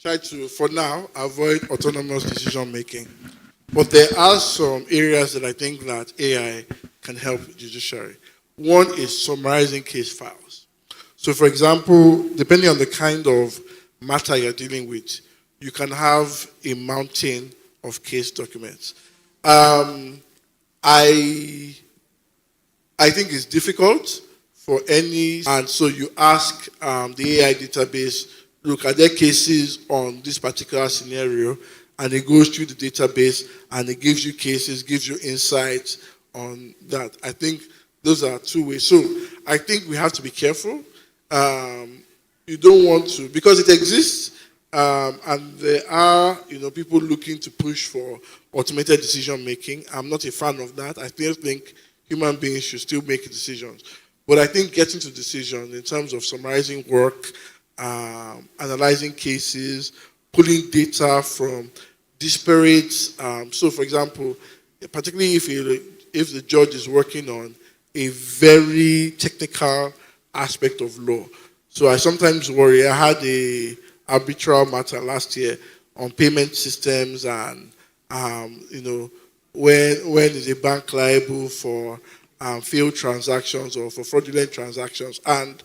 try to, for now, avoid autonomous decision making. But there are some areas that I think that AI can help judiciary. One is summarizing case files. So, for example, depending on the kind of matter you're dealing with, you can have a mountain of case documents. I think it's difficult for any, and so you ask the AI database, look, are there cases on this particular scenario? And it goes through the database and it gives you cases, gives you insights on that. I think those are two ways. So I think we have to be careful. You don't want to, because it exists, and there are people looking to push for automated decision making. I'm not a fan of that. I still think human beings should still make decisions. But I think getting to decisions in terms of summarizing work, analyzing cases, pulling data from disparate. So, for example, particularly if the judge is working on a very technical aspect of law. So I sometimes worry. I had a arbitral matter last year on payment systems and when is a bank liable for failed transactions or for fraudulent transactions, and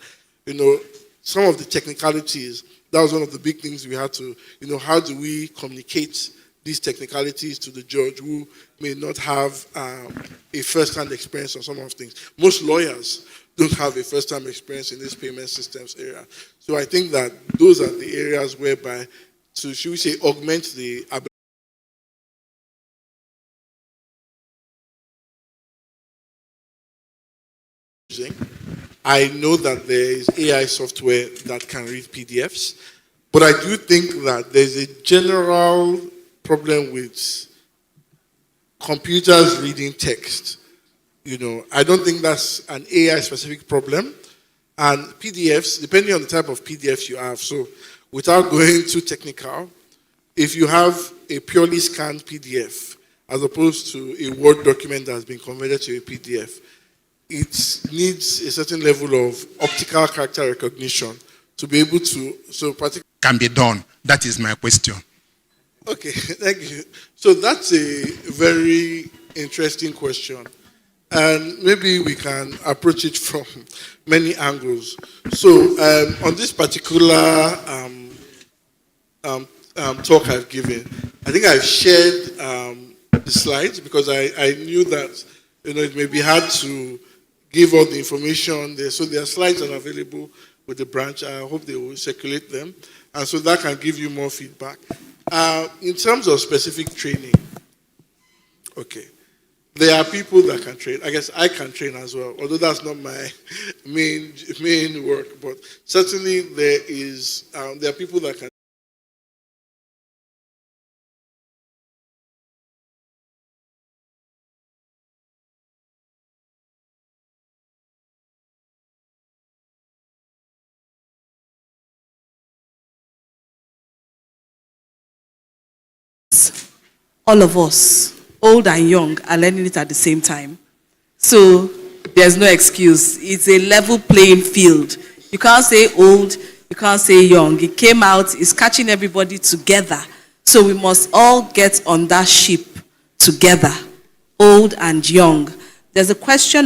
some of the technicalities. That was one of the big things we had to, how do we communicate these technicalities to the judge who may not have a first-hand experience on some of things. Most lawyers don't have a first-time experience in this payment systems area. So I think that those are the areas whereby, to, should we say, augment the ability. I know that there is AI software that can read PDFs, but I do think that there's a general problem with computers reading text. I don't think that's an AI-specific problem. And PDFs, depending on the type of PDFs you have, so without going too technical, if you have a purely scanned PDF as opposed to a Word document that has been converted to a PDF, it needs a certain level of optical character recognition to be able to, can be done. That is my question. Okay, thank you. So that's a very interesting question. And maybe we can approach it from many angles. So on this particular talk I've given, I think I've shared the slides because I knew that it may be hard to give all the information there. So there are slides that are available with the branch. I hope they will circulate them. And so that can give you more feedback. In terms of specific training, okay, there are people that can train. I guess I can train as well, although that's not my main work. But certainly there are people that can. All of us, old and young, are learning it at the same time. So there's no excuse. It's a level playing field. You can't say old, you can't say young. It came out, it's catching everybody together. So we must all get on that ship together, old and young. There's a question on